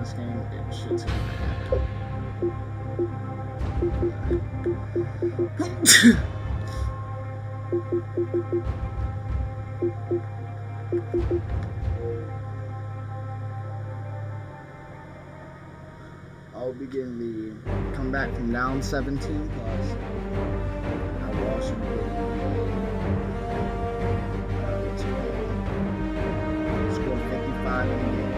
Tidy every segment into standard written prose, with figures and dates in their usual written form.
this game, it should take I'll be getting the comeback from down 17 plus. I will also be getting the score 55 in the game.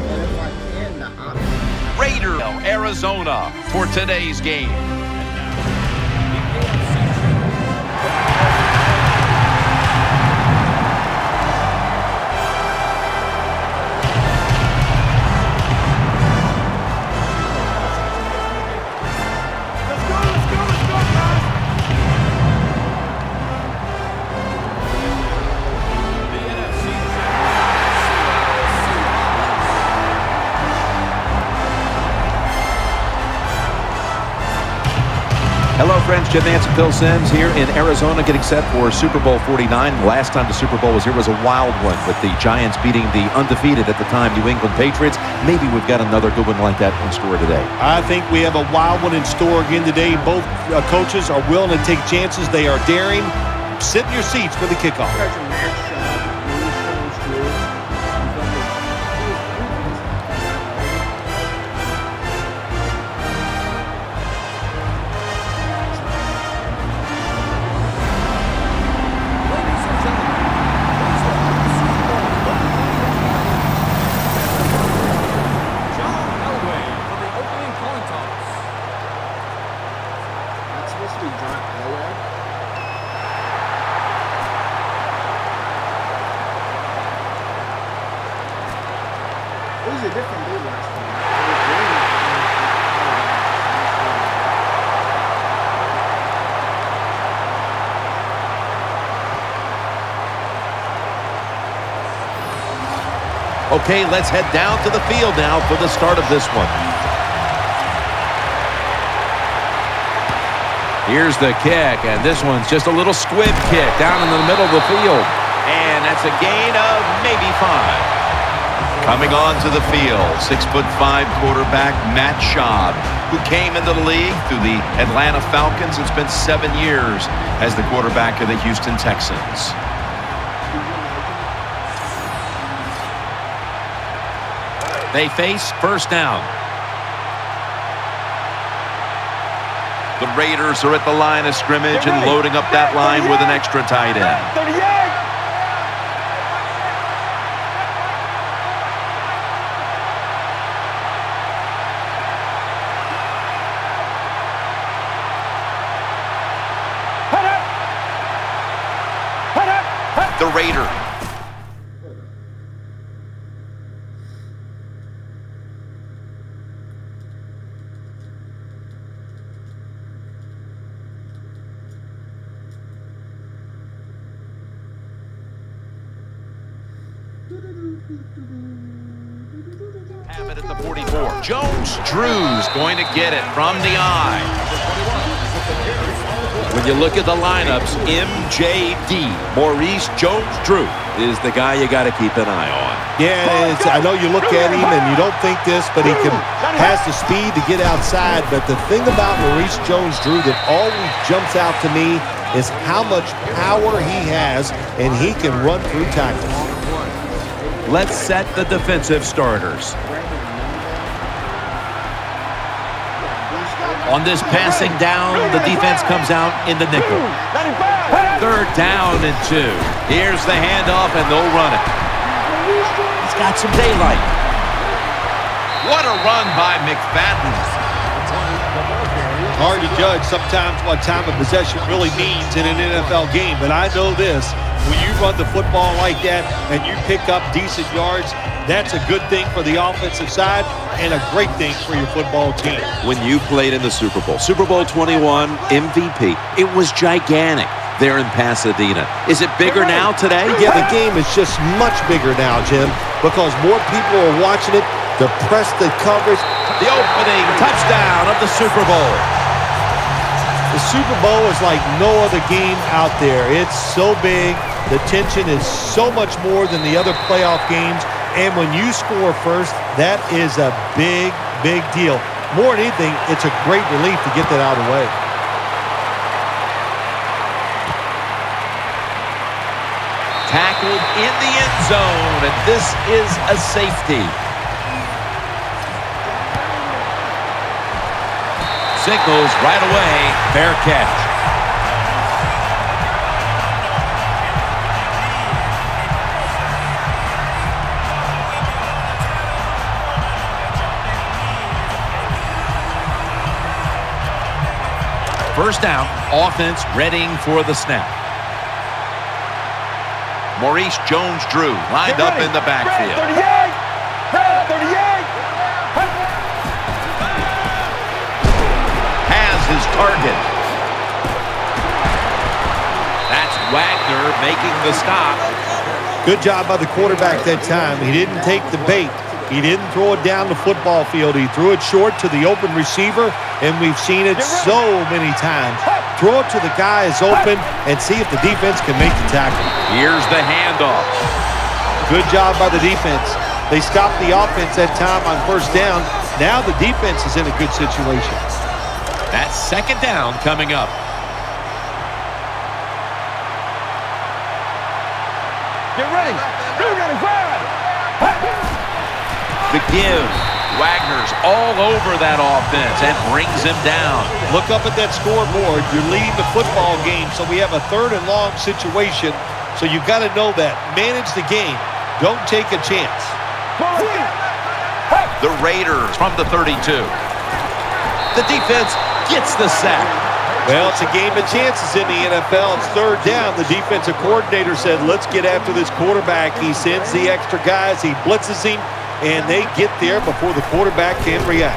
And if I can, the option. Raider, Arizona for today's game. Hello, friends. Jim Nance and Phil Simms here in Arizona getting set for Super Bowl 49. Last time the Super Bowl was here was a wild one with the Giants beating the undefeated at the time New England Patriots. Maybe we've got another good one like that in store today. I think we have a wild one in store again today. Both coaches are willing to take chances. They are daring. Sit in your seats for the kickoff. It was a different day last time. Okay, let's head down to the field now for the start of this one. Here's the kick, and this one's just a little squib kick down in the middle of the field. And that's a gain of maybe 5. Coming on to the field, 6'5" quarterback Matt Schaub, who came into the league through the Atlanta Falcons and spent 7 years as the quarterback of the Houston Texans. They face first down. The Raiders are at the line of scrimmage and loading up that line with an extra tight end. The Raider. Have it at the 44. Jones-Drew's going to get it from the eye. When you look at the lineups, MJD, Maurice Jones-Drew, is the guy you got to keep an eye on. Yeah, I know you look at him and you don't think this, but he has the speed to get outside. But the thing about Maurice Jones-Drew that always jumps out to me is how much power he has, and he can run through tackles. Let's set the defensive starters. On this passing down, the defense comes out in the nickel. 3rd down and 2. Here's the handoff, and they'll run it. He's got some daylight. What a run by McFadden. Hard to judge sometimes what time of possession really means in an NFL game, but I know this. When you run the football like that and you pick up decent yards, that's a good thing for the offensive side and a great thing for your football team. When you played in the Super Bowl 21 MVP, it was gigantic there in Pasadena. Is it bigger now today? Yeah, the game is just much bigger now, Jim, because more people are watching it. The press, the coverage. The opening touchdown of the Super Bowl. The Super Bowl is like no other game out there. It's so big. The tension is so much more than the other playoff games, And when you score first, that is a big, big deal. More than anything, it's a great relief to get that out of the way. Tackled in the end zone, and this is a safety. Signals right away, fair catch. First down, offense readying for the snap. Maurice Jones-Drew lined up in the backfield. 38! 38! Has his target. That's Wagner making the stop. Good job by the quarterback that time. He didn't take the bait. He didn't throw it down the football field. He threw it short to the open receiver, and we've seen it so many times. Throw it to the guy who's open and see if the defense can make the tackle. Here's the handoff. Good job by the defense. They stopped the offense that time on first down. Now the defense is in a good situation. That's second down coming up. Get ready! You're gonna grab! The give. Wagner's all over that offense and brings him down. Look up at that scoreboard. You're leading the football game, so we have a 3rd and long situation. So you've got to know that. Manage the game. Don't take a chance. The Raiders from the 32. The defense gets the sack. Well, it's a game of chances in the NFL. It's 3rd down. The defensive coordinator said, let's get after this quarterback. He sends the extra guys. He blitzes him. And they get there before the quarterback can react.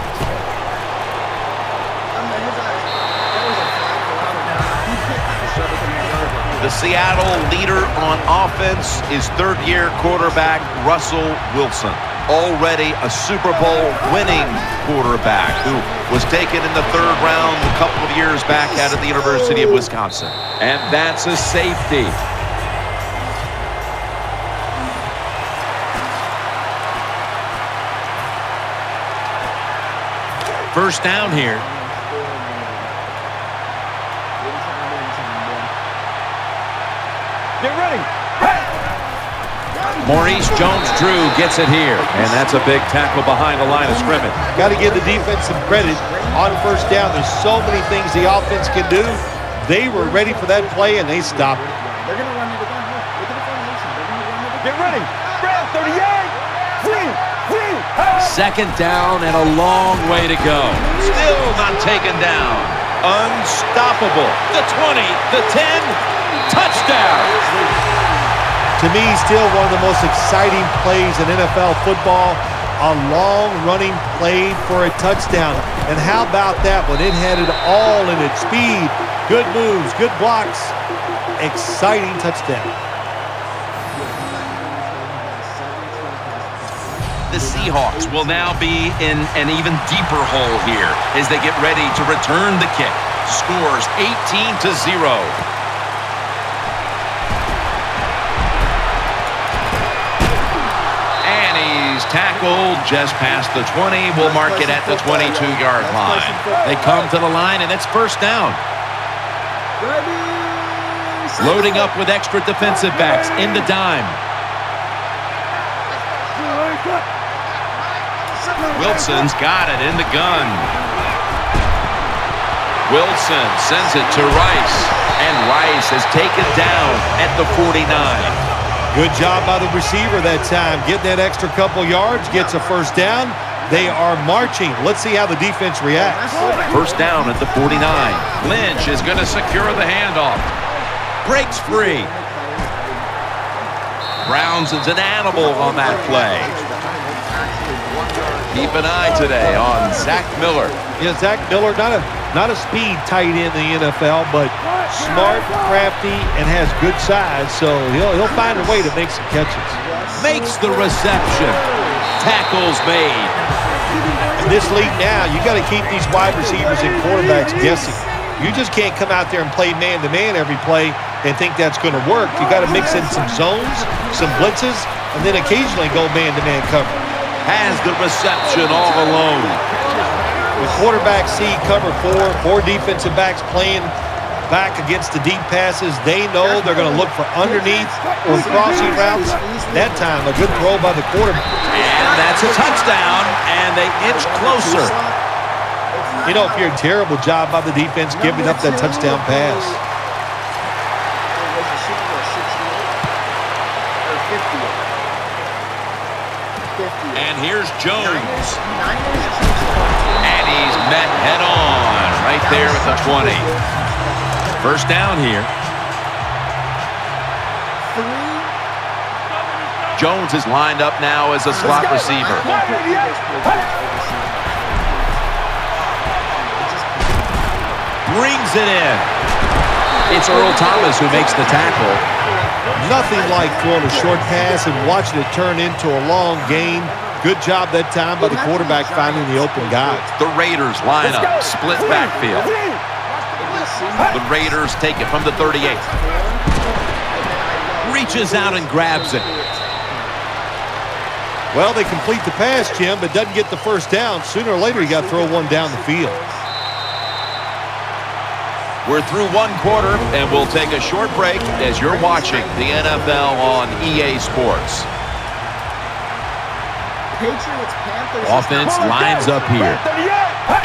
The Seattle leader on offense is 3rd-year quarterback Russell Wilson. Already a Super Bowl winning quarterback who was taken in the 3rd round a couple of years back out of the University of Wisconsin. And that's a safety. First down here. Get ready! Maurice Jones-Drew gets it here. And that's a big tackle behind the line of scrimmage. Got to give the defense some credit on first down. There's so many things the offense can do. They were ready for that play, and they stopped it. They're going to run it again. Look at the formation. They're going to run it again. Get ready! Grab 38! Free! Second down and a long way to go. Still not taken down. Unstoppable. The 20, the 10, touchdown. To me, still one of the most exciting plays in NFL football. A long running play for a touchdown. And how about that when it had it all in its speed? Good moves, good blocks. Exciting touchdown. The Seahawks will now be in an even deeper hole here as they get ready to return the kick. Scores 18-0. And he's tackled just past the 20. We'll mark it at the 22-yard line. They come to the line, and it's first down. Loading up with extra defensive backs in the dime. Wilson's got it in the gun. Wilson sends it to Rice, and Rice is taken down at the 49. Good job by the receiver that time. Getting that extra couple yards, gets a first down. They are marching. Let's see how the defense reacts. First down at the 49. Lynch is going to secure the handoff. Breaks free. Browns is an animal on that play. Keep an eye today on Zach Miller. Yeah, Zach Miller, not a speed tight end in the NFL, but smart, crafty, and has good size, so he'll find a way to make some catches. Makes the reception. Tackles made. In this league now, you got to keep these wide receivers and quarterbacks guessing. You just can't come out there and play man-to-man every play and think that's going to work. You got to mix in some zones, some blitzes, and then occasionally go man-to-man cover. Has the reception all alone. The quarterback see cover 4 defensive backs playing back against the deep passes. They know they're going to look for underneath or crossing routes. That time, a good throw by the quarterback. And that's a touchdown, and they inch closer. You know, if you're a terrible job by the defense giving up that touchdown pass. And here's Jones. And he's met head-on right there at the 20. First down here. Jones is lined up now as a slot receiver. Brings it in. It's Earl Thomas who makes the tackle. Nothing like throwing a short pass and watching it turn into a long gain. Good job that time by the quarterback finding the open guy. The Raiders line up, split backfield. The Raiders take it from the 38. Reaches out and grabs it. Well, they complete the pass, Jim, but doesn't get the first down. Sooner or later, you got to throw one down the field. We're through one quarter, and we'll take a short break as you're watching the NFL on EA Sports. Offense lines up here.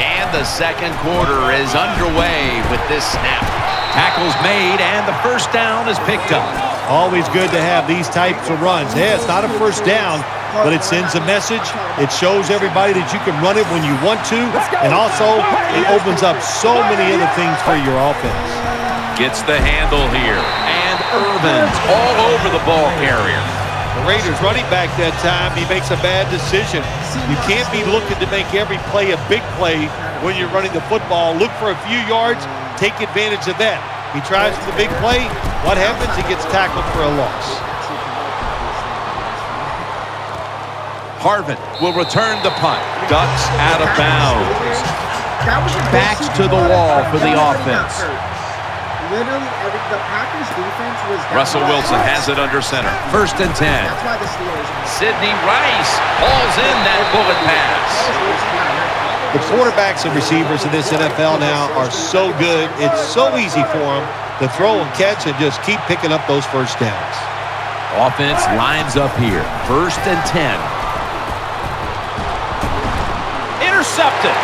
And the second quarter is underway with this snap. Tackle's made, and the first down is picked up. Always good to have these types of runs. Yeah, it's not a first down, but it sends a message. It shows everybody that you can run it when you want to, and also it opens up so many other things for your offense. Gets the handle here, and Irvin's all over the ball carrier. The Raiders running back that time, he makes a bad decision. You can't be looking to make every play a big play when you're running the football. Look for a few yards, take advantage of that. He tries for the big play. What happens? He gets tackled for a loss. Harvin will return the punt. Ducks out of bounds. Backs to the wall for the offense. Literally, the Packers defense was down. Russell Wilson has it under center. First and 10. That's why the Steelers. Sidney Rice hauls in that bullet pass. The quarterbacks and receivers in this NFL now are so good. It's so easy for them to throw and catch and just keep picking up those first downs. Offense lines up here. First and 10. Intercepted.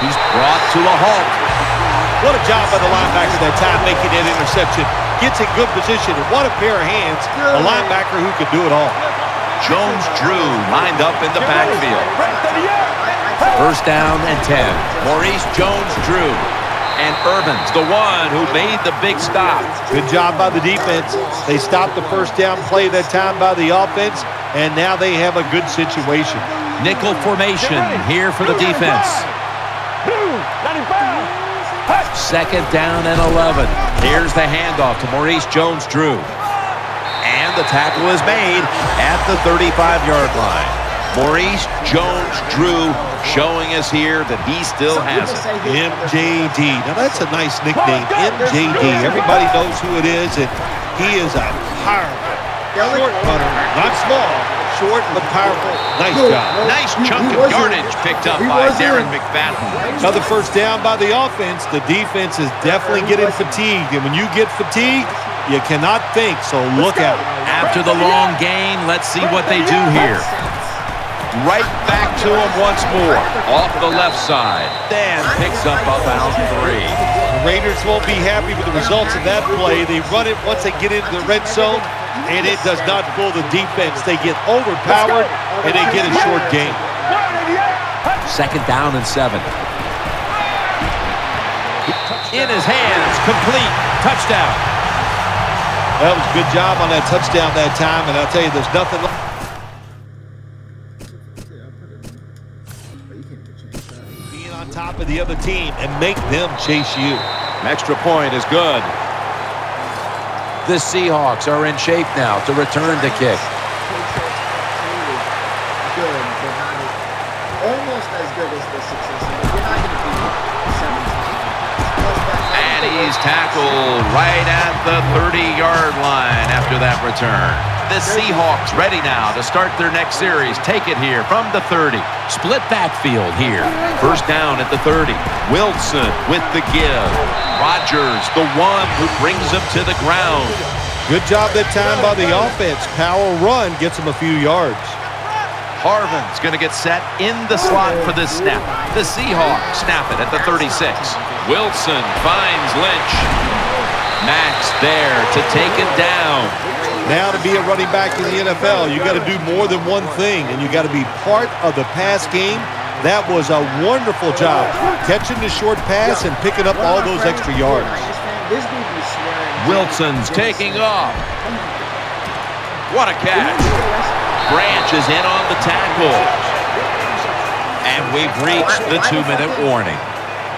He's brought to a halt. What a job by the linebacker that time making that interception. Gets in good position, and what a pair of hands. A linebacker who could do it all. Jones-Drew lined up in the backfield. First down and 10. Maurice Jones-Drew. And Irvin's the one who made the big stop. Good job by the defense. They stopped the first down play that time by the offense, and now they have a good situation. Nickel formation here for the defense. Second down and 11. Here's the handoff to Maurice Jones-Drew. And the tackle is made at the 35-yard line. Maurice Jones-Drew showing us here that he still has it. MJD. Now, that's a nice nickname, MJD. Everybody knows who it is, and he is a powerful, short punter. Not small, short but powerful. Nice job. Nice chunk of yardage picked up by Darren McFadden. Another first down by the offense. The defense is definitely getting fatigued, and when you get fatigued, you cannot think, so look out. After the long gain, let's see what they do here. Right back to him once more. Off the left side. Then picks up about 3. The Raiders won't be happy with the results of that play. They run it once they get into the red zone, and it does not fool the defense. They get overpowered, and they get a short gain. Second down and 7. In his hands, complete, touchdown. That was a good job on that touchdown that time, and I'll tell you, there's nothing. Being on top of the other team and make them chase you. An extra point is good. The Seahawks are in shape now to return the kick. Good, but not almost as good as the success. You're not going to be 17. And he's tackled right at the 30-yard line after that return. The Seahawks ready now to start their next series. Take it here from the 30. Split backfield here. First down at the 30. Wilson with the give. Rodgers, the one who brings him to the ground. Good job that time by the offense. Power run gets him a few yards. Harvin's going to get set in the slot for this snap. The Seahawks snap it at the 36. Wilson finds Lynch. Max there to take it down. Now to be a running back in the NFL, you got to do more than one thing, and you got to be part of the pass game. That was a wonderful job, catching the short pass and picking up all those extra yards. Wilson's taking off. What a catch. Branch is in on the tackle. And we've reached the 2-minute warning.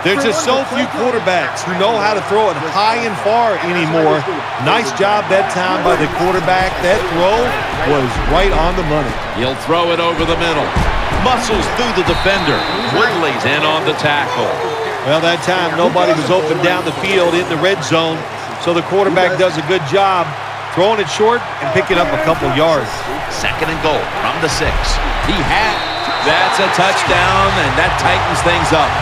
There's just so few quarterbacks who know how to throw it high and far anymore. Nice job that time by the quarterback. That throw was right on the money. He'll throw it over the middle. Muscles through the defender. Woodley's in on the tackle. Well, that time nobody was open down the field in the red zone, so the quarterback does a good job throwing it short and picking up a couple yards. Second and goal from the 6. That's a touchdown, and that tightens things up.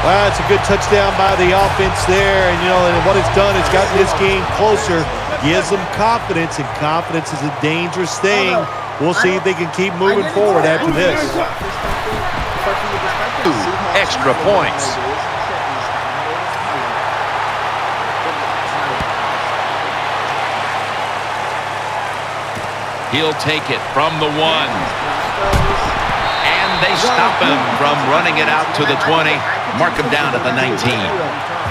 Well, it's a good touchdown by the offense there, and and what it's done, it's gotten this game closer, gives them confidence, and confidence is a dangerous thing. We'll see if they can keep moving forward after this. 2 extra points. He'll take it from the 1. And they stop him from running it out to the 20. Mark him down at the 19.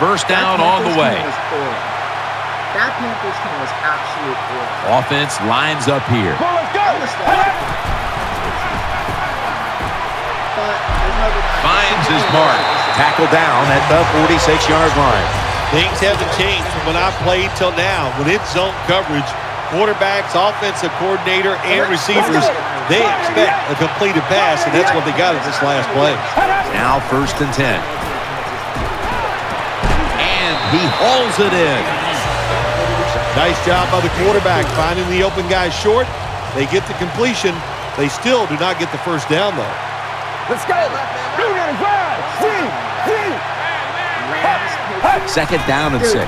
First down on the way. That Panthers team was absolute horrible. Offense lines up here. Finds his mark. Tackle down at the 46-yard line. Things haven't changed from when I played till now. When it's zone coverage, quarterbacks, offensive coordinator, and receivers, they expect a completed pass, and that's what they got at this last play. Now first and 10. And he hauls it in. Nice job by the quarterback finding the open guy short. They get the completion. They still do not get the first down, though. Let's go. Second down and 6.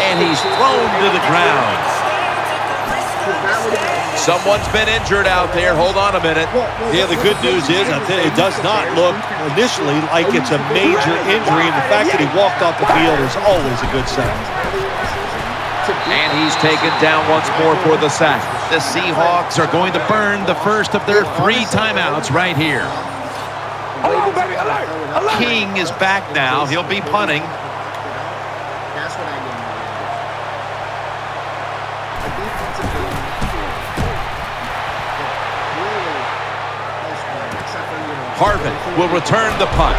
And he's thrown to the ground. Someone's been injured out there. Hold on a minute. Yeah, the good news is it does not look initially like it's a major injury, and the fact that he walked off the field is always a good sign. And he's taken down once more for the sack. The Seahawks are going to burn the first of their 3 timeouts right here. King is back now. He'll be punting. That's what I mean. The defensive game really close one, except for Harvin will return the punt.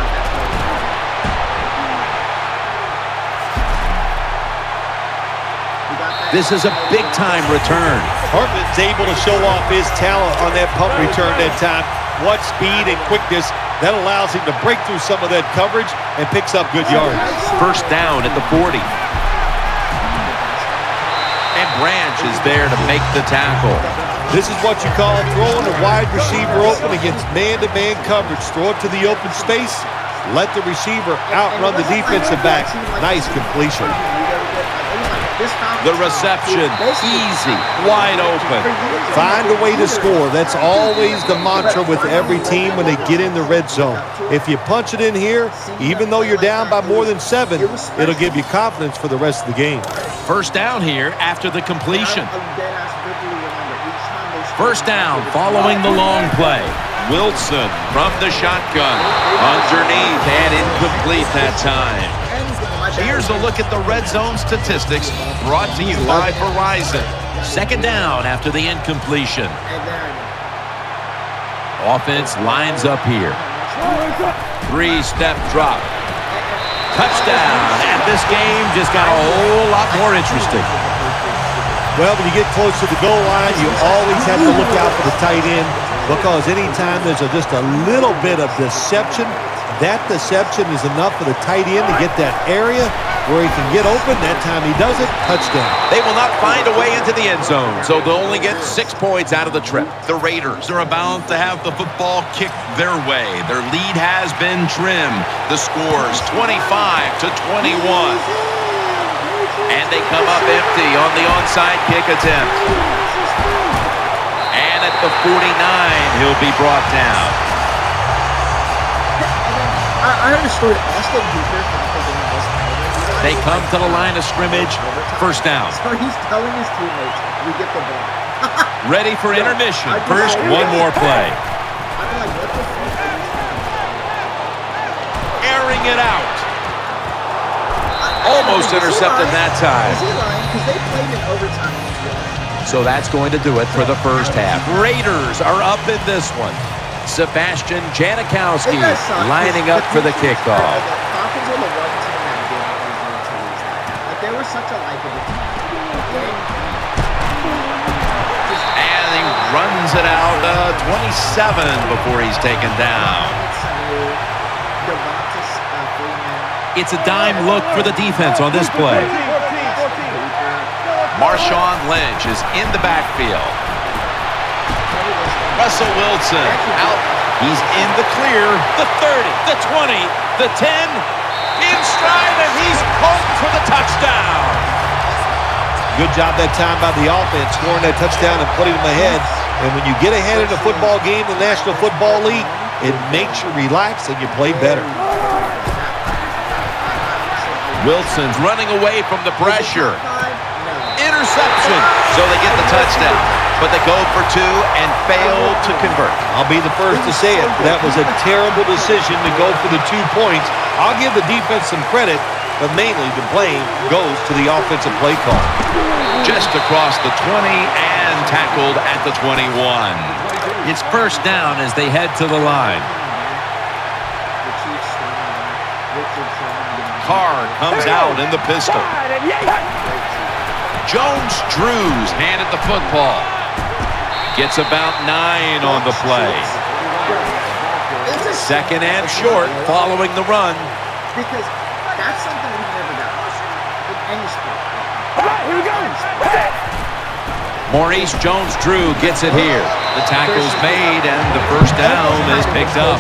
This is a big-time return. Hartman's able to show off his talent on that punt return that time. What speed and quickness. That allows him to break through some of that coverage and picks up good yards. First down at the 40. And Branch is there to make the tackle. This is what you call throwing a wide receiver open against man-to-man coverage. Throw it to the open space. Let the receiver outrun the defensive back. Nice completion. The reception, easy, wide open. Find a way to score. That's always the mantra with every team when they get in the red zone. If you punch it in here, even though you're down by more than 7, it'll give you confidence for the rest of the game. First down here after the completion. First down following the long play. Wilson from the shotgun. Underneath and incomplete that time. Here's a look at the red zone statistics brought to you by Verizon. Second down after the incompletion. Offense lines up here. 3-step drop. Touchdown. And this game just got a whole lot more interesting. Well, when you get close to the goal line, you always have to look out for the tight end, because anytime there's just a little bit of deception, that deception is enough for the tight end to get that area where he can get open. That time he does it, touchdown. They will not find a way into the end zone, so they'll only get 6 points out of the trip. The Raiders are about to have the football kicked their way. Their lead has been trimmed. The score's 25-21. And they come up empty on the onside kick attempt. And at the 49, he'll be brought down. I understood Austin Hooper from thinking it was Spider-Man. They come to the line of scrimmage, first down. So he's telling his teammates, we get the ball. Ready for intermission. First, one more play. I'm like, what the fuck? Airing it out. Almost intercepted that time. Is he lying? Because they played in overtime as well. So that's going to do it for the first half. Raiders are up in this one. Sebastian Janikowski lining up for the kickoff. The Falcons were the one team that didn't want to lose that. Like, they were such a likable team. And he runs it out 27 before he's taken down. It's a dime look for the defense on this play. Marshawn Lynch is in the backfield. Russell Wilson out. He's in the clear. The 30, the 20, the 10. In stride, and he's home for the touchdown. Good job that time by the offense, scoring that touchdown and putting them ahead. And when you get ahead in a football game, the National Football League, it makes you relax and you play better. Wilson's running away from the pressure. Interception. So they get the touchdown, but they go for 2 and fail to convert. I'll be the first to say it. That was a terrible decision to go for the 2 points. I'll give the defense some credit, but mainly the blame goes to the offensive play call. Just across the 20 and tackled at the 21. It's first down as they head to the line. Carr comes out in the pistol. Jones-Drews handed the football. Gets about 9 on the play. Second and short following the run. Because that's something we've never done in any sport. All right, here we go. Maurice Jones-Drew gets it here. The tackle's made and the first down is picked up.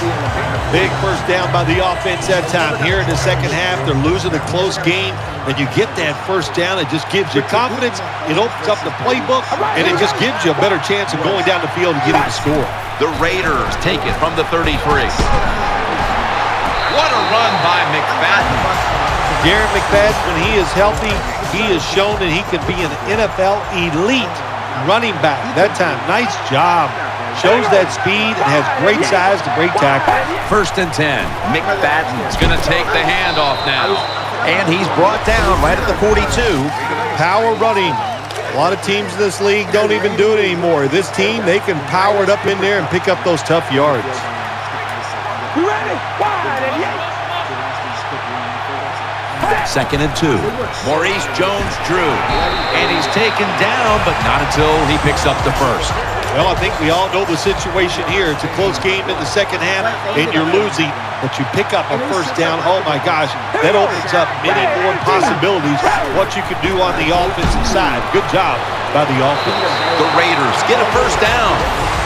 Big first down by the offense that time. Here in the second half, they're losing a close game, and you get that first down. It just gives you confidence. It opens up the playbook, and it just gives you a better chance of going down the field and getting the score. The Raiders take it from the 33. What a run by McFadden. Darren McFadden, when he is healthy, he has shown that he can be an NFL elite running back. That time, nice job. Shows that speed and has great size to break tackle. First and 10. McFadden's going to take the handoff now. And he's brought down right at the 42. Power running. A lot of teams in this league don't even do it anymore. This team, they can power it up in there and pick up those tough yards. You ready? Wide and Second and 2. Maurice Jones-Drew. And he's taken down, but not until he picks up the first. Well, I think we all know the situation here. It's a close game in the second half, and you're losing, but you pick up a first down. Oh, my gosh, that opens up many more possibilities what you can do on the offensive side. Good job by the offense. The Raiders get a first down.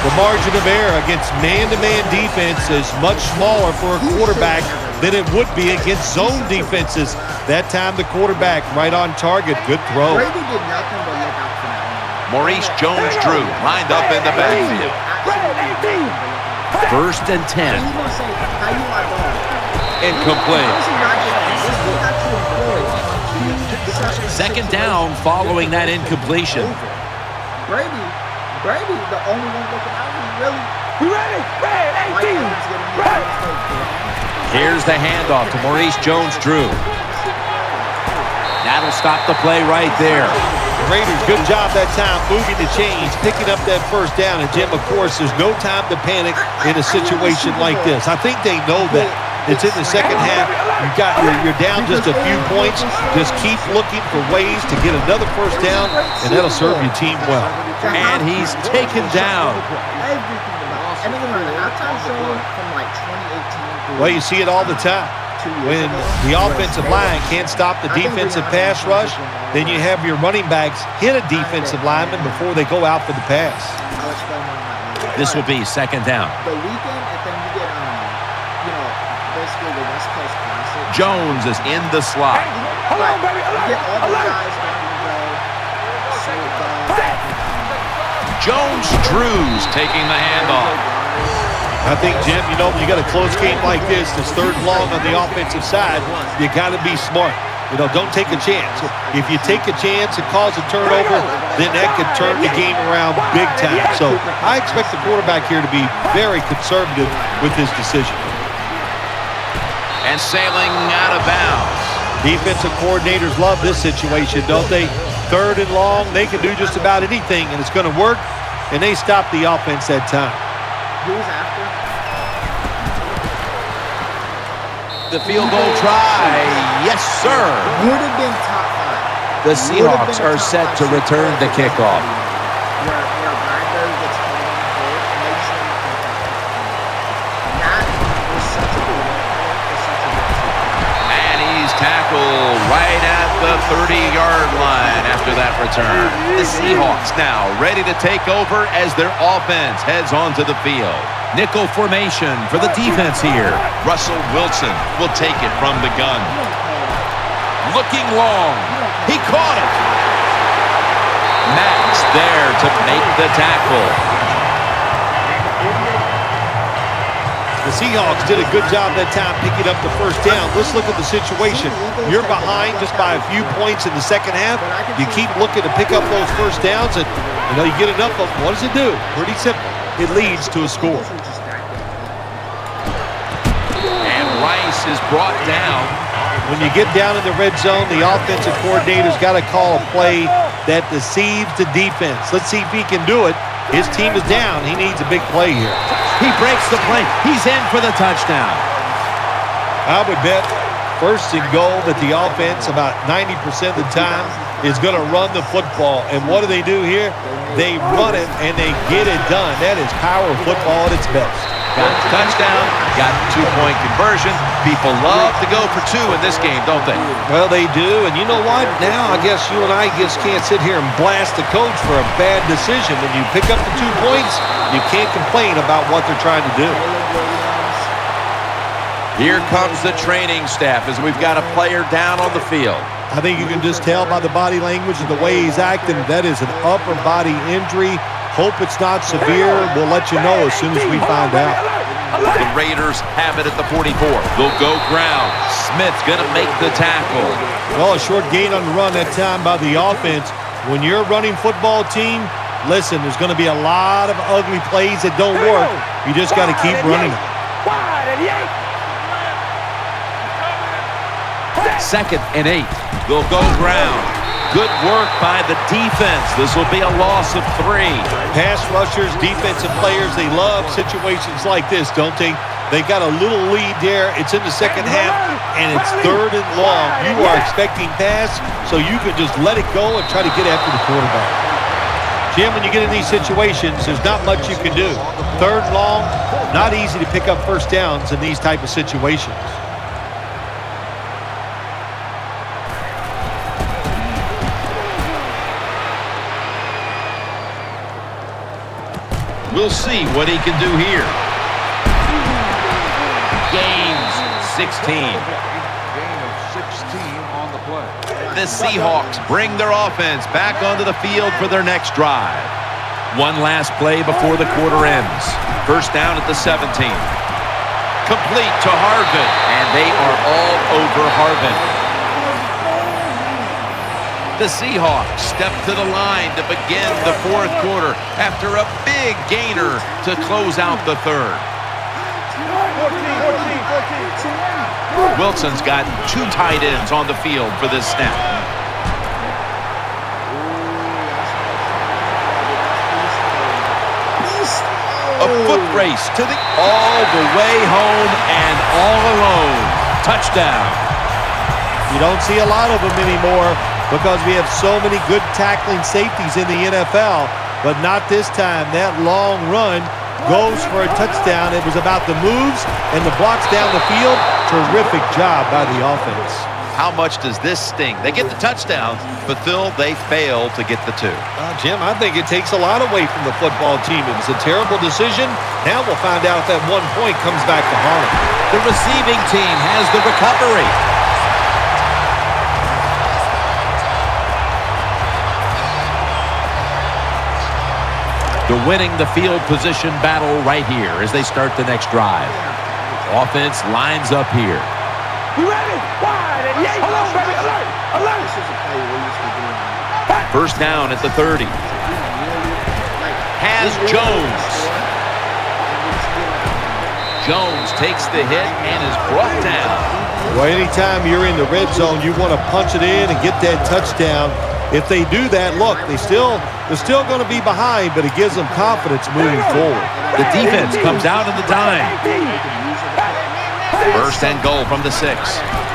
The margin of error against man-to-man defense is much smaller for a quarterback than it would be against zone defenses. That time, the quarterback right on target. Good throw. Brady did nothing but look out for that. Maurice Jones-Drew lined up in the backfield. First and 10. Incomplete. Second down following that incompletion. Brady, the only one looking out. Really. You ready? Ready, 18. Here's the handoff to Maurice Jones-Drew. That'll stop the play right there. The Raiders, good job that time moving the chains, picking up that first down. And, Jim, of course, there's no time to panic in a situation like this. I think they know that. It's in the second half. You're down just a few points. Just keep looking for ways to get another first down, and that'll serve your team well. And he's taken down. Everything about it. And then the halftime show from like 2018 through. Well, you see it all the time. 2 years When ago, the where offensive they- line can't stop the I think defensive Brianna pass rush, Johnson then you have your running backs hit a defensive lineman before they go out for the pass. I'll explain more on that later. This will But be second down. the weekend, and then you get, basically the West Coast Classic. Jones is in the slot. Hold on, baby. You get all the Alert. guys ready to go. Jones Drews taking the handoff. I think, Jim, when you got a close game like this, it's third and long on the offensive side, you got to be smart. Don't take a chance. If you take a chance and cause a turnover, then that could turn the game around big time. So I expect the quarterback here to be very conservative with his decision. And sailing out of bounds. Defensive coordinators love this situation, don't they? Third and long, they can do just about anything, and it's going to work, and they stop the offense that time. Who's after? The field goal try. Yes, sir. Would have been top 5. The Seahawks are set to return the kickoff. Where Bradbury gets called on the court, and they just didn't think that was such a good play for such a good team. And he's tackled right at the 30-yard line after that return. The Seahawks now ready to take over as their offense heads onto the field. Nickel formation for the defense here. Russell Wilson will take it from the gun. Looking long. He caught it. Max there to make the tackle. The Seahawks did a good job that time picking up the first down. Let's look at the situation. You're behind just by a few points in the second half. You keep looking to pick up those first downs, and you get enough of them. What does it do? Pretty simple. It leads to a score. And Rice is brought down. When you get down in the red zone, the offensive coordinator's got to call a play that deceives the defense. Let's see if he can do it. His team is down. He needs a big play here. He breaks the play. He's in for the touchdown. I would bet first and goal that the offense about 90% of the time is going to run the football. And what do here? They run it and they get it done. That is power football at its best. Got the touchdown, got the two-point conversion. People love to go for 2 in this game, don't they? Well, they do. And you know what? Now I guess you and I just can't sit here and blast the coach for a bad decision. When you pick up the 2 points, you can't complain about what they're trying to do. Here comes the training staff as we've got a player down on the field. I think you can just tell by the body language and the way he's acting that is an upper body injury. Hope it's not severe. We'll let you know as soon as we find out. The Raiders have it at the 44. They'll go ground. Smith's going to make the tackle. Well, a short gain on the run that time by the offense. When you're a running football team, listen, there's going to be a lot of ugly plays that don't work. You just got to keep running them. Second and 8. They'll go ground. Good work by the defense. This will be a loss of 3. Pass rushers, defensive players, they love situations like this, don't they? They got a little lead there. It's in the second half, and it's third and long. You are expecting pass, so you can just let it go and try to get after the quarterback. Jim, when you get in these situations, there's not much you can do. Third and long, not easy to pick up first downs in these type of situations. We'll see what he can do here. Gains 16. Gain of 16 on the play. The Seahawks bring their offense back onto the field for their next drive. One last play before the quarter ends. First down at the 17. Complete to Harvin, and they are all over Harvin. The Seahawks step to the line to begin the fourth quarter after a big gainer to close out the third. 14. Wilson's got 2 tight ends on the field for this snap. A foot race to the all the way home and all alone. Touchdown. You don't see a lot of them anymore because we have so many good tackling safeties in the NFL, but not this time. That long run goes for a touchdown. It was about the moves and the blocks down the field. Terrific job by the offense. How much does this sting? They get the touchdown, but Phil, they fail to get the 2. Jim, I think it takes a lot away from the football team. It was a terrible decision. Now we'll find out if that 1 point comes back to haunt them. The receiving team has the recovery. They're winning the field position battle right here as they start the next drive. Offense lines up here. We ready? Wide and yay. Hold on, baby. Alert. Alert. This is a play we're used to doing. First down at the 30. Has Jones. Jones takes the hit and is brought down. Well, anytime you're in the red zone, you want to punch it in and get that touchdown. If they do that, look, they're still going to be behind, but it gives them confidence moving forward. The defense comes out in the dime. First and goal from the 6.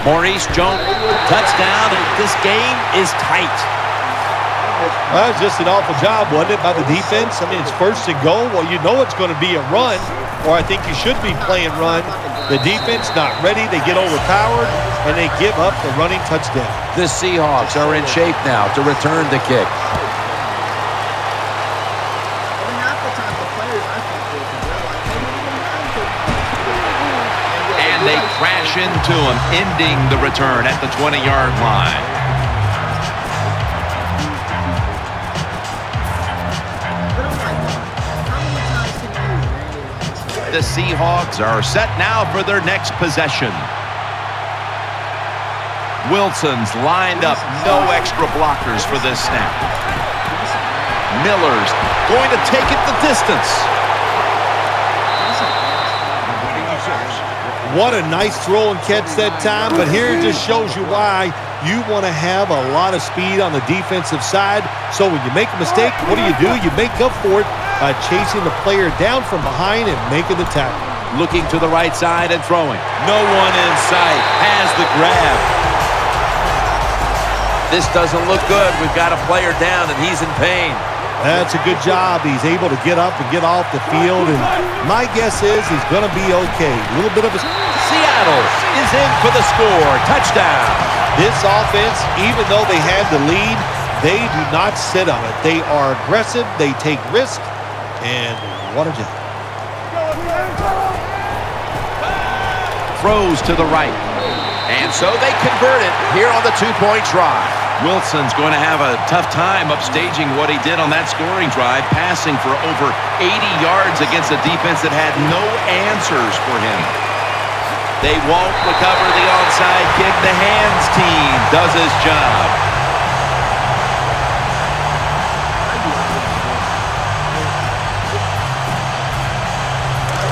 Maurice Jones, touchdown, and this game is tight. Well, that was just an awful job, wasn't it, by the defense? I mean, it's first and goal. Well, you know it's going to be a run, or I think you should be playing run. The defense not ready. They get overpowered, and they give up the running touchdown. The Seahawks are in shape now to return the kick. And they crash into him, ending the return at the 20-yard line. The Seahawks are set now for their next possession. Wilson's lined up, no extra blockers for this snap. Miller's going to take it the distance. What a nice throw and catch that time, but here it just shows you why you want to have a lot of speed on the defensive side. So when you make a mistake, what do? You make up for it by chasing the player down from behind and making the tackle. Looking to the right side and throwing. No one in sight. Has the grab. This doesn't look good. We've got a player down, and he's in pain. That's a good job. He's able to get up and get off the field, and my guess is he's going to be okay. A little bit of a... Seattle is in for the score. Touchdown. This offense, even though they had the lead, they do not sit on it. They are aggressive. They take risks, and what a job. Throws to the right. And so they convert it here on the 2-point try. Wilson's going to have a tough time upstaging what he did on that scoring drive, passing for over 80 yards against a defense that had no answers for him. They won't recover the onside kick. The hands team does his job.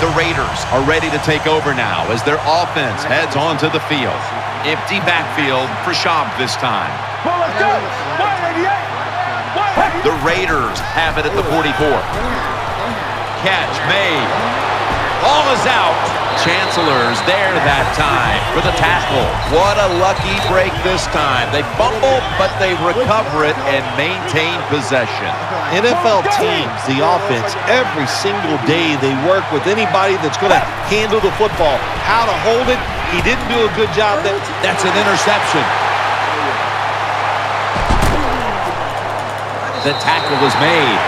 The Raiders are ready to take over now as their offense heads onto the field. Empty backfield for Schaub this time. The Raiders have it at the 44. Catch made. Ball is out. Chancellor's there that time for the tackle. What a lucky break this time. They fumble, but they recover it and maintain possession. NFL teams, the offense, every single day they work with anybody that's going to handle the football. How to hold it. He didn't do a good job. That's an interception. The tackle was made.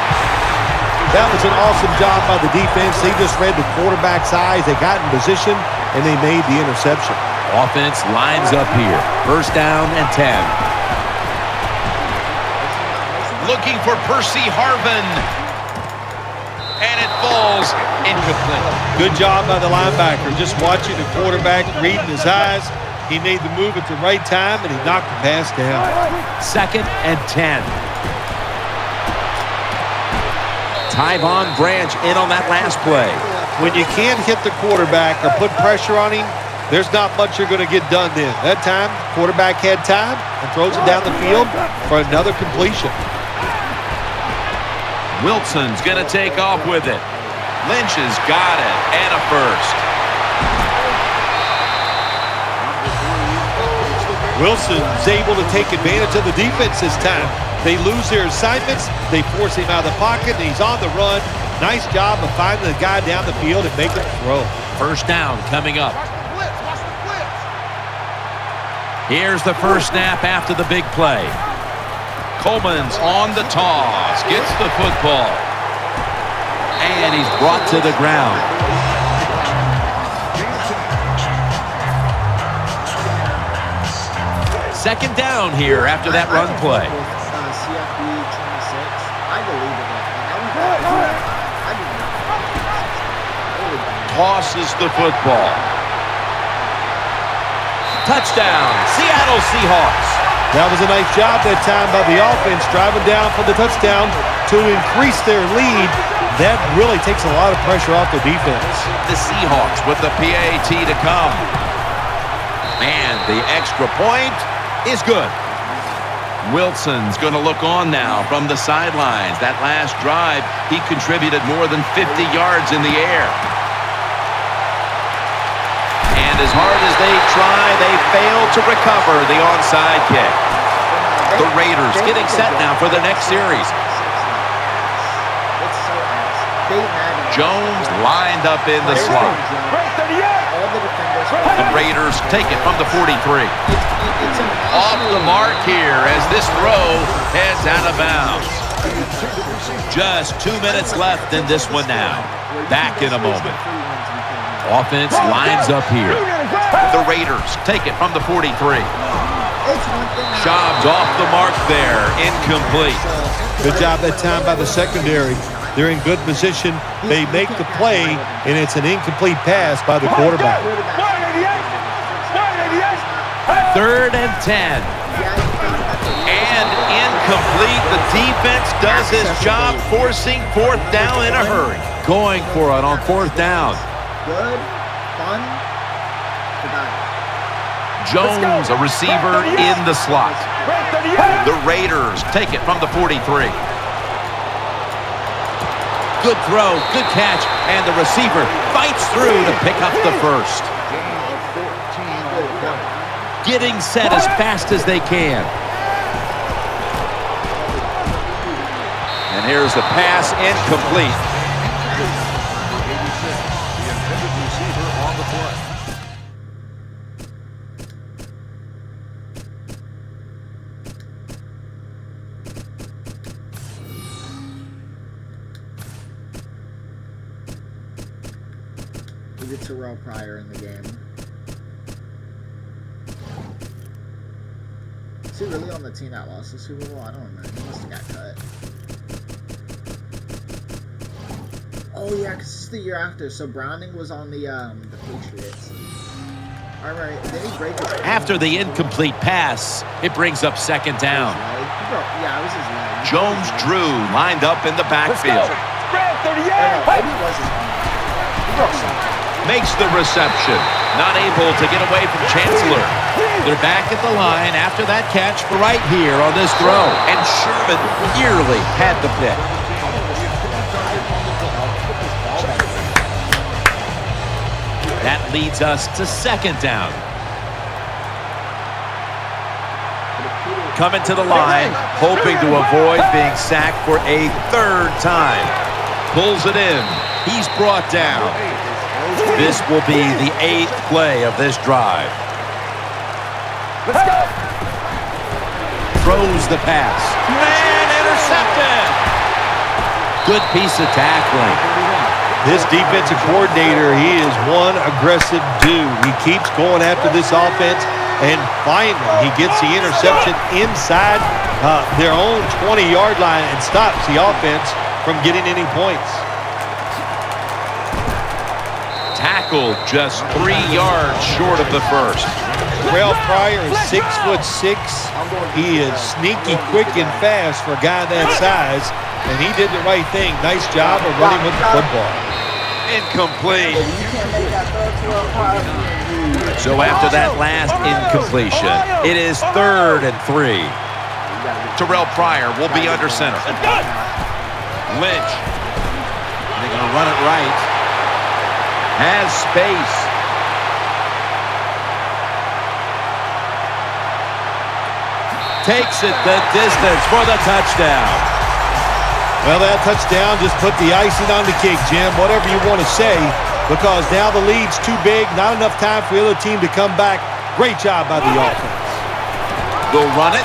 That was an awesome job by the defense. They just read the quarterback's eyes. They got in position, and they made the interception. Offense lines up here. First down and 10. Looking for Percy Harvin. And it falls incomplete. Good job by the linebacker. Just watching the quarterback, reading his eyes. He made the move at the right time, and he knocked the pass down. Second and 10. Tyvon Branch in on that last play. When you can't hit the quarterback or put pressure on him, there's not much you're going to get done then. That time, quarterback had time and throws it down the field for another completion. Wilson's going to take off with it. Lynch has got it, and a first. Wilson's able to take advantage of the defense this time. They lose their assignments, they force him out of the pocket, and he's on the run, Nice job of finding the guy down the field and making the throw. First down coming up. Here's the first snap after the big play. Coleman's on the toss. Gets the football. And he's brought to the ground. Second down here after that run play. CFB 26. I believe it. Tosses the football. Touchdown, Seattle Seahawks. That was a nice job that time by the offense, driving down for the touchdown to increase their lead. That really takes a lot of pressure off the defense. The Seahawks with the PAT to come. And the extra point is good. Wilson's going to look on now from the sidelines. That last drive, he contributed more than 50 yards in the air. And as hard as they try, they fail to recover the onside kick. The Raiders getting set now for the next series. Jones lined up in the slot. The Raiders take it from the 43. Off the mark here as this throw heads out of bounds. Just 2 minutes left in this one now. Back in a moment. Offense lines up here. The Raiders take it from the 43. Schaub's off the mark there. Incomplete. Good job that time by the secondary. They're in good position. They make the play, and it's an incomplete pass by the quarterback. 3rd and 10. And incomplete. The defense does his job, forcing 4th down in a hurry. Going for it on 4th down. Good, fun, Jones, a receiver in the slot. The Raiders take it from the 43. Good throw, good catch, and the receiver fights through to pick up the first. Getting set as fast as they can. And here's the pass, incomplete. We get Terrell Pryor in the game. Is he really on the team that lost the Super Bowl? I don't remember. He must have got cut. Oh yeah, because it's the year after. So Browning was on the Patriots. All right, then he breaks it. After the incomplete pass, it brings up 2nd down. Yeah, it was his leg. Jones Drew lined up in the backfield. Maybe it was his arm. He broke something. Makes the reception. Not able to get away from Chancellor. They're back at the line after that catch right here on this throw. And Sherman nearly had the pick. That leads us to 2nd down. Coming to the line, hoping to avoid being sacked for a 3rd time. Pulls it in. He's brought down. This will be the 8th play of this drive. Let's go. Throws the pass. And intercepted. Good piece of tackling. This defensive coordinator, he is one aggressive dude. He keeps going after this offense, and finally he gets the interception inside their own 20-yard line and stops the offense from getting any points. Tackled just 3 yards short of the first. Terrell Pryor is 6'6". He is sneaky, quick, and fast for a guy that size, and he did the right thing. Nice job of running with the football. Incomplete. So after that last incompletion, it is 3rd and 3. Terrell Pryor will be under center. Lynch. They're going to run it right. Has space. Takes it the distance for the touchdown. Well, that touchdown just put the icing on the cake, Jim, whatever you want to say, because now the lead's too big, not enough time for the other team to come back. Great job by the offense. They'll run it.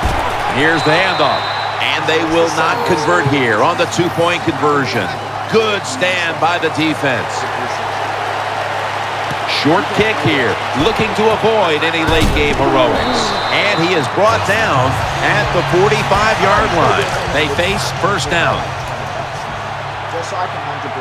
Here's the handoff. And they will not convert here on the two-point conversion. Good stand by the defense. Short kick here, looking to avoid any late-game heroics. And he is brought down at the 45-yard line. They face first down. Just so I can 100%.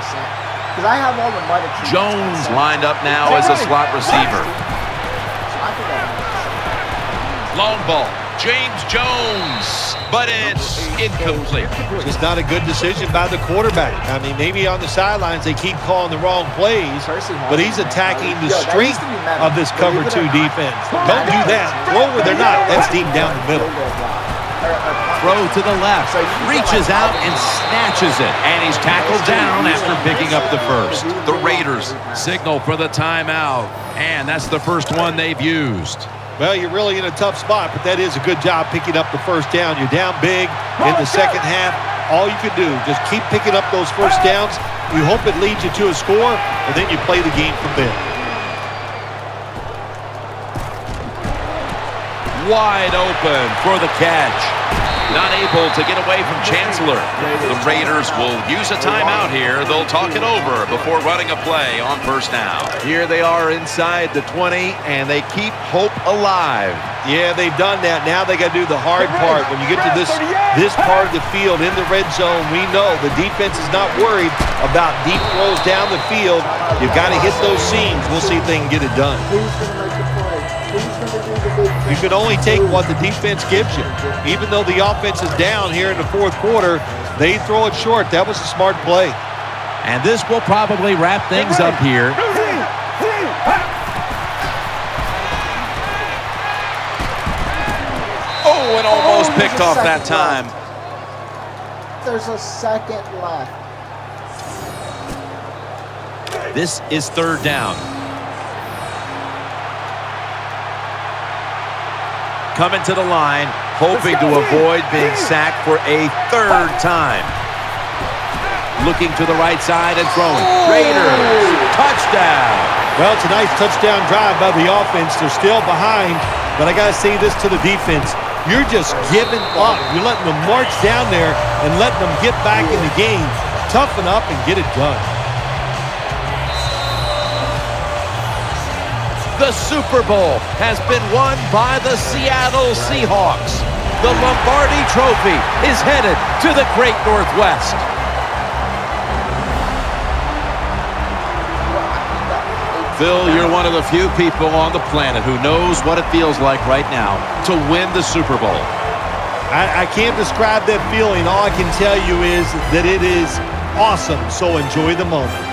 Because I have all the money. Jones lined up now as a slot receiver. So I think I Long ball. James Jones, but it's incomplete. Just not a good decision by the quarterback. I mean, maybe on the sidelines they keep calling the wrong plays, but he's attacking the strength of this cover two defense. Don't do that. Throw where they're not. That's deep down the middle. Throw to the left, reaches out and snatches it. And he's tackled down after picking up the first. The Raiders Signal for the timeout, and that's the first one they've used. Well, you're really in a tough spot, but that is a good job picking up the first down. You're down big in the second half. All you can do, just keep picking up those first downs. You hope it leads you to a score, and then you play the game from there. Wide open for the catch. Not able to get away from Chancellor. The Raiders will use a timeout here. They'll talk it over before running a play on first down. Here they are inside the 20, and they keep hope alive. Yeah, they've done that. Now they got to do the hard part. When you get to this part of the field in the red zone, we know the defense is not worried about deep throws down the field. You've got to hit those seams. We'll see if they can get it done. Who's going to make the play? Who's going to do the big thing? You can only take what the defense gives you. Even though the offense is down here in the fourth quarter, they throw it short. That was a smart play. And this will probably wrap things up here. Oh, and almost picked off that time. There's a second left. This is third down. Coming to the line, hoping to avoid being sacked for a third time. Looking to the right side and throwing. Raiders, touchdown. Well, it's a nice touchdown drive by the offense. They're still behind, but I got to say this to the defense. You're just giving up. You're letting them march down there and letting them get back in the game. Toughen up and get it done. The Super Bowl has been won by the Seattle Seahawks. The Lombardi Trophy is headed to the Great Northwest. Phil, you're one of the few people on the planet who knows what it feels like right now to win the Super Bowl. I can't describe that feeling. All I can tell you is that it is awesome, so enjoy the moment.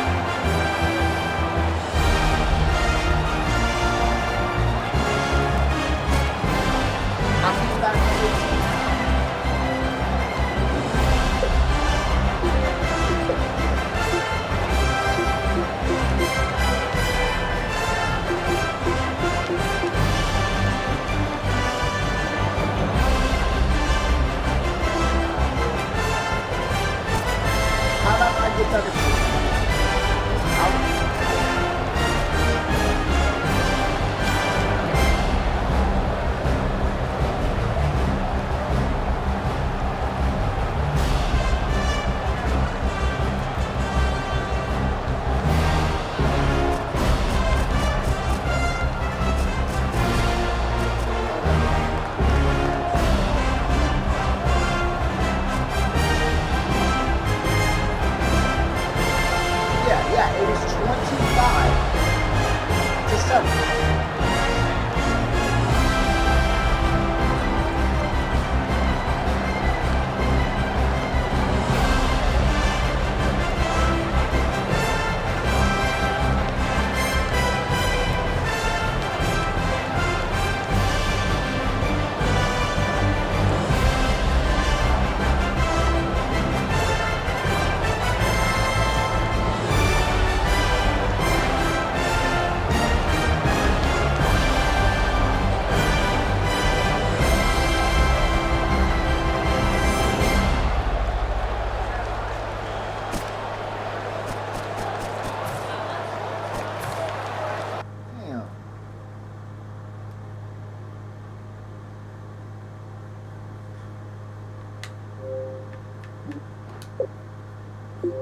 God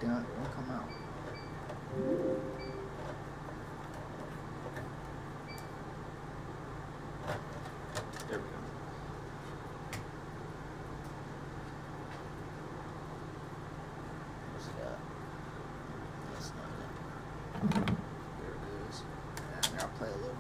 damn it.